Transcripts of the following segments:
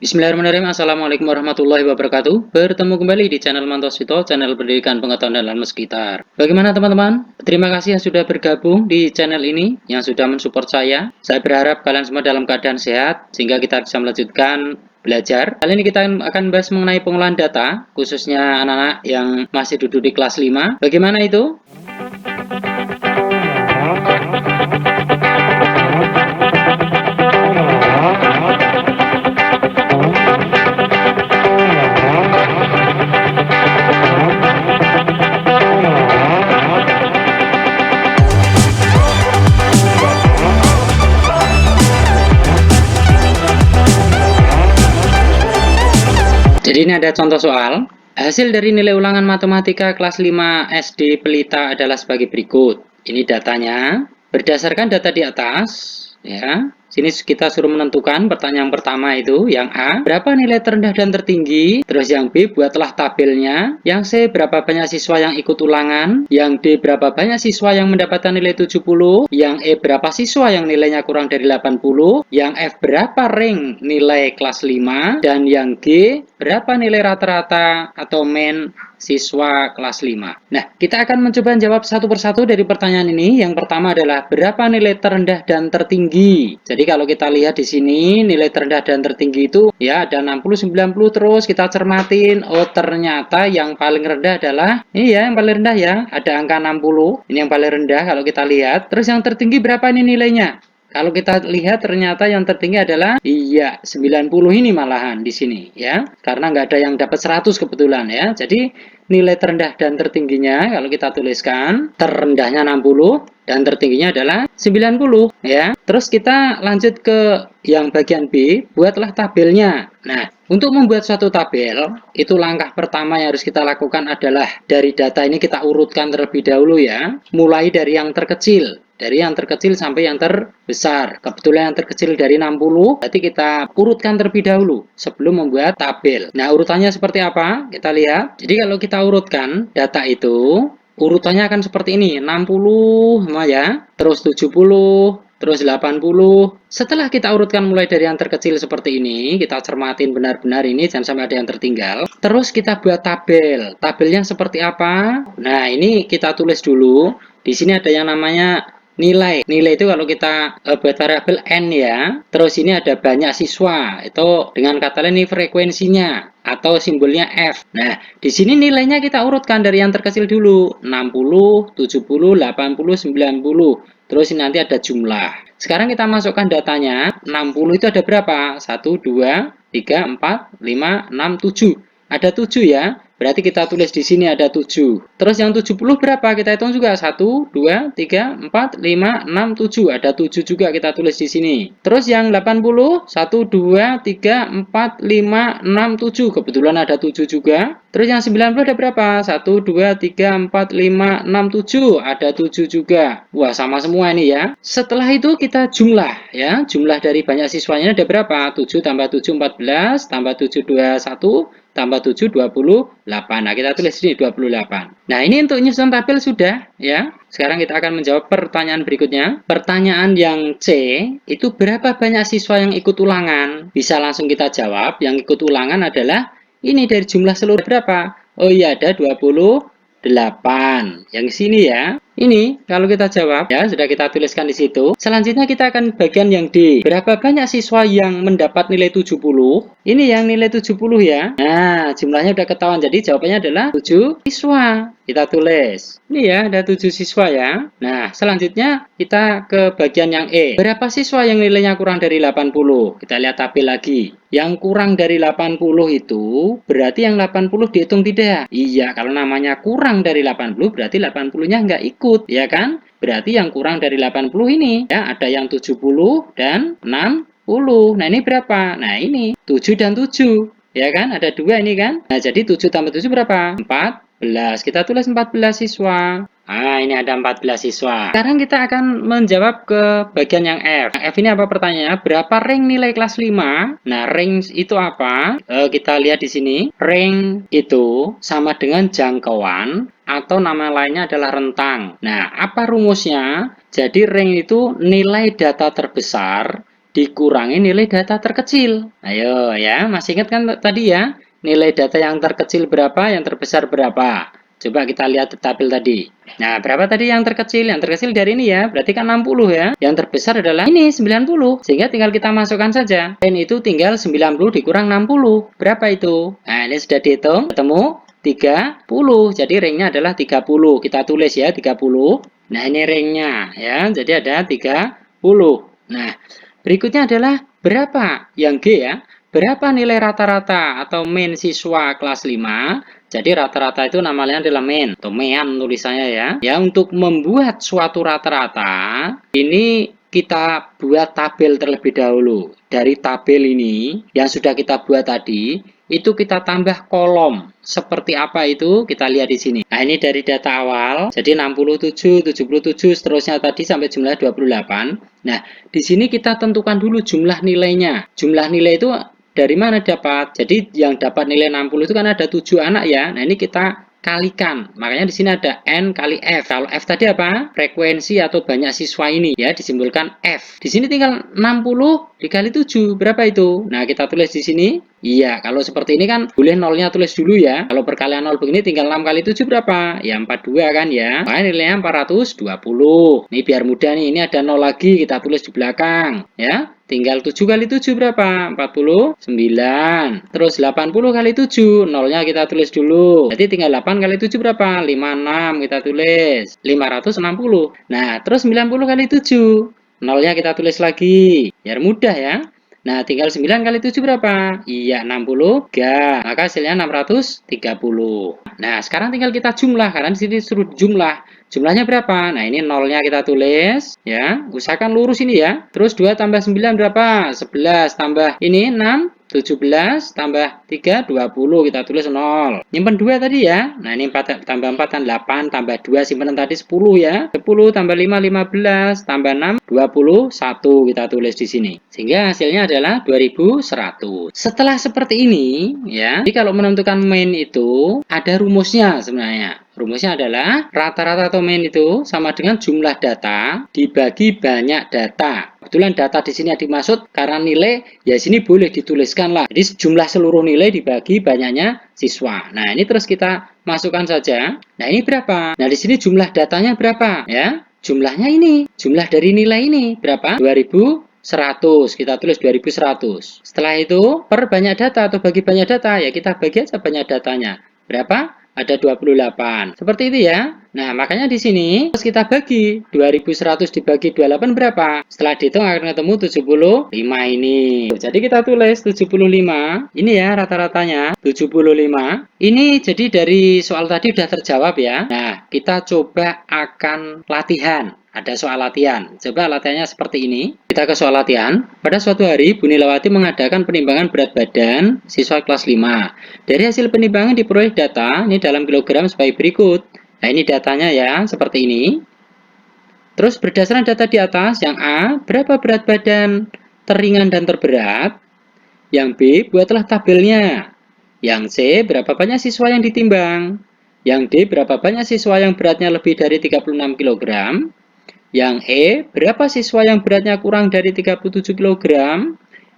Bismillahirrahmanirrahim. Assalamualaikum warahmatullahi wabarakatuh. Bertemu kembali di channel Mantosvito, channel pendidikan pengetahuan dan ilmu sekitar. Bagaimana teman-teman? Terima kasih yang sudah bergabung di channel ini, yang sudah mensupport saya. Saya berharap kalian semua dalam keadaan sehat, sehingga kita bisa melanjutkan belajar. Kali ini kita akan bahas mengenai pengolahan data, khususnya anak-anak yang masih duduk di kelas 5. Bagaimana itu? Jadi ini ada contoh soal. Hasil dari nilai ulangan matematika kelas 5 SD Pelita adalah sebagai berikut. Ini datanya. Berdasarkan data di atas, ya. Sini kita suruh menentukan pertanyaan pertama itu, yang A, berapa nilai terendah dan tertinggi? Terus yang B, buatlah tabelnya. Yang C, berapa banyak siswa yang ikut ulangan? Yang D, berapa banyak siswa yang mendapatkan nilai 70? Yang E, berapa siswa yang nilainya kurang dari 80? Yang F, berapa rank nilai kelas 5? Dan yang G, berapa nilai rata-rata atau mean siswa kelas 5. Nah, kita akan mencoba jawab satu persatu dari pertanyaan ini. Yang pertama adalah berapa nilai terendah dan tertinggi. Jadi kalau kita lihat di sini nilai terendah dan tertinggi itu ya ada 60, 90, terus kita cermatin, oh ternyata yang paling rendah adalah ini ya, yang paling rendah ya, ada angka 60. Ini yang paling rendah kalau kita lihat. Terus yang tertinggi berapa ini nilainya? Kalau kita lihat ternyata yang tertinggi adalah iya 90 ini malahan di sini ya. Karena nggak ada yang dapat 100 kebetulan ya. Jadi nilai terendah dan tertingginya kalau kita tuliskan terendahnya 60 dan tertingginya adalah 90 ya. Terus kita lanjut ke yang bagian B, buatlah tabelnya. Nah, untuk membuat suatu tabel, itu langkah pertama yang harus kita lakukan adalah dari data ini kita urutkan terlebih dahulu ya. Mulai dari yang terkecil. Dari yang terkecil sampai yang terbesar. Kebetulan yang terkecil dari 60, berarti kita urutkan terlebih dahulu sebelum membuat tabel. Nah, urutannya seperti apa? Kita lihat. Jadi kalau kita urutkan data itu, urutannya akan seperti ini. 60 ya, terus 70, terus 80. Setelah kita urutkan mulai dari yang terkecil seperti ini, kita cermatin benar-benar ini, jangan sampai ada yang tertinggal. Terus kita buat tabel. Tabelnya seperti apa? Nah, ini kita tulis dulu. Di sini ada yang namanya nilai. Nilai itu kalau kita buat variabel n ya. Terus ini ada banyak siswa. Itu dengan kata lain ini frekuensinya atau simbolnya F. Nah, di sini nilainya kita urutkan dari yang terkecil dulu. 60, 70, 80, 90. Terus ini nanti ada jumlah. Sekarang kita masukkan datanya. 60 itu ada berapa? 1, 2, 3, 4, 5, 6, 7. Ada 7 ya. Berarti kita tulis di sini ada 7. Terus yang 70 berapa? Kita hitung juga. 1, 2, 3, 4, 5, 6, 7. Ada 7 juga kita tulis di sini. Terus yang 80, 1, 2, 3, 4, 5, 6, 7. Kebetulan ada 7 juga. Terus yang 90 ada berapa? 1, 2, 3, 4, 5, 6, 7. Ada 7 juga. Wah, sama semua ini ya. Setelah itu kita jumlah ya. Jumlah dari banyak siswanya ada berapa? 7 tambah 7, 14. Tambah 7, 21. Tambah 7, 28. Nah, kita tulis sini 28. Nah, ini untuk nyusun tabel sudah ya. Sekarang kita akan menjawab pertanyaan berikutnya. Pertanyaan yang C, itu berapa banyak siswa yang ikut ulangan? Bisa langsung kita jawab. Yang ikut ulangan adalah ini dari jumlah seluruh berapa? Oh iya, ada 28. Yang sini ya. Ini kalau kita jawab ya, sudah kita tuliskan di situ. Selanjutnya kita akan bagian yang D. Berapa banyak siswa yang mendapat nilai 70? Ini yang nilai 70 ya. Nah, jumlahnya udah ketahuan. Jadi jawabannya adalah 7 siswa. Kita tulis. Ini ya, ada 7 siswa ya. Nah, selanjutnya kita ke bagian yang E. Berapa siswa yang nilainya kurang dari 80? Kita lihat tabel lagi. Yang kurang dari 80 itu berarti yang 80 dihitung tidak? Iya, kalau namanya kurang dari 80 berarti 80-nya nggak ikut, ya kan? Berarti yang kurang dari 80 ini ya, ada yang 70 dan 60. Nah, ini berapa? Nah, ini 7 dan 7. Ya kan? Ada dua ini kan? Nah, jadi 7 tambah 7 berapa? 14. Kita tulis 14 siswa. Nah, ini ada 14 siswa. Sekarang kita akan menjawab ke bagian yang F. Yang F ini apa pertanyaannya? Berapa rank nilai kelas 5? Nah, rank itu apa? Kita lihat di sini. Rank itu sama dengan jangkauan atau nama lainnya adalah rentang. Nah, apa rumusnya? Jadi rank itu nilai data terbesar dikurangi nilai data terkecil. Ayo ya, masih ingat kan tadi ya? Nilai data yang terkecil berapa, yang terbesar berapa? Coba kita lihat tabel tadi. Nah, berapa tadi yang terkecil? Yang terkecil dari ini ya, berarti kan 60 ya. Yang terbesar adalah ini 90. Sehingga tinggal kita masukkan saja. Dan itu tinggal 90 dikurang 60. Berapa itu? Nah, ini sudah dihitung. Ketemu 30. Jadi ringnya adalah 30. Kita tulis ya 30. Nah, ini ringnya ya. Jadi ada 30. Nah, berikutnya adalah berapa? Yang G ya. Berapa nilai rata-rata atau mean siswa kelas 5? Jadi rata-rata itu namanya adalah mean atau mean tulisannya ya. Ya, untuk membuat suatu rata-rata, ini kita buat tabel terlebih dahulu. Dari tabel ini yang sudah kita buat tadi, itu kita tambah kolom. Seperti apa itu? Kita lihat di sini. Nah, ini dari data awal. Jadi 67, 77, seterusnya tadi sampai jumlah 28. Nah, di sini kita tentukan dulu jumlah nilainya. Jumlah nilai itu dari mana dapat? Jadi yang dapat nilai 60 itu kan ada 7 anak ya. Nah, ini kita kalikan. Makanya di sini ada N kali F. Kalau F tadi apa? Frekuensi atau banyak siswa ini ya, disimbolkan F. Di sini tinggal 60 dikali 7. Berapa itu? Nah, kita tulis di sini. Iya, kalau seperti ini kan boleh nolnya tulis dulu ya. Kalau perkalian 0 begini tinggal 6 kali 7 berapa? Ya 42 kan ya. Makanya nilainya 420. Ini biar mudah nih, ini ada 0 lagi, kita tulis di belakang ya. Tinggal 7 kali 7 berapa? 49. Terus 80 kali 7, nolnya kita tulis dulu. Jadi tinggal 8 kali 7 berapa? 56 kita tulis. 560. Nah, terus 90 kali 7, nolnya kita tulis lagi. Biar mudah ya. Nah, tinggal 9 kali 7 berapa? Iya, 63. Maka hasilnya 630. Nah, sekarang tinggal kita jumlah. Karena di sini suruh jumlah. Jumlahnya berapa? Nah, ini nolnya kita tulis. Ya, usahakan lurus ini ya. Terus 2 tambah 9 berapa? 11 tambah ini 6. 17 tambah 3, 20. Kita tulis 0. Nyimpen 2 tadi ya. Nah, ini 4 tambah 4 dan 8 tambah 2 simpanan tadi 10 ya. 10 tambah 5, 15 tambah 6, 21 kita tulis di sini. Sehingga hasilnya adalah 2100. Setelah seperti ini ya. Jadi kalau menentukan mean itu ada rumusnya sebenarnya. Rumusnya adalah rata-rata atau mean itu sama dengan jumlah data dibagi banyak data. Kebetulan data di sini yang dimaksud karena nilai, ya sini boleh dituliskan lah. Jadi jumlah seluruh nilai dibagi banyaknya siswa. Nah, ini terus kita masukkan saja. Nah, ini berapa? Nah, di sini jumlah datanya berapa? Ya, jumlahnya ini. Jumlah dari nilai ini berapa? 2100. Kita tulis 2100. Setelah itu, per banyak data atau bagi banyak data, ya kita bagi aja banyak datanya. Berapa? Ada 28. Seperti itu ya. Nah, makanya di sini terus kita bagi 2100 dibagi 28 berapa? Setelah dihitung akan ketemu 75 ini. Jadi kita tulis 75. Ini ya rata-ratanya 75. Ini jadi dari soal tadi sudah terjawab ya. Nah, kita coba akan latihan. Ada soal latihan. Coba latihannya seperti ini. Kita ke soal latihan. Pada suatu hari, Bu Nilawati mengadakan penimbangan berat badan siswa kelas 5. Dari hasil penimbangan diperoleh data ini dalam kilogram sebagai berikut. Nah, ini datanya ya, seperti ini. Terus berdasarkan data di atas, yang A, berapa berat badan teringan dan terberat? Yang B, buatlah tabelnya. Yang C, berapa banyak siswa yang ditimbang? Yang D, berapa banyak siswa yang beratnya lebih dari 36 kg? Yang E, berapa siswa yang beratnya kurang dari 37 kg?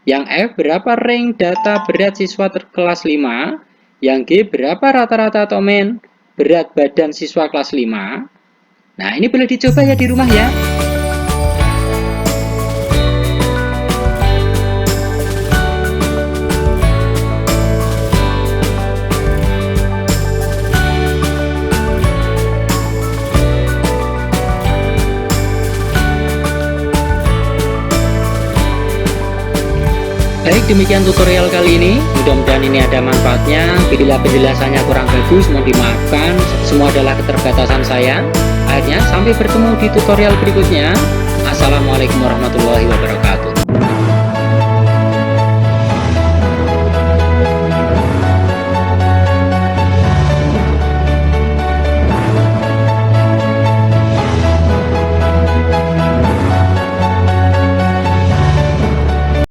Yang F, berapa rank data berat siswa kelas 5? Yang G, berapa rata-rata atau mean berat badan siswa kelas 5? Nah, ini boleh dicoba ya di rumah ya. Baik, demikian tutorial kali ini. Mudah-mudahan ini ada manfaatnya. Bila penjelasannya kurang bagus, mohon dimaafkan. Semua adalah keterbatasan saya. Akhirnya, sampai bertemu di tutorial berikutnya. Assalamualaikum warahmatullahi wabarakatuh.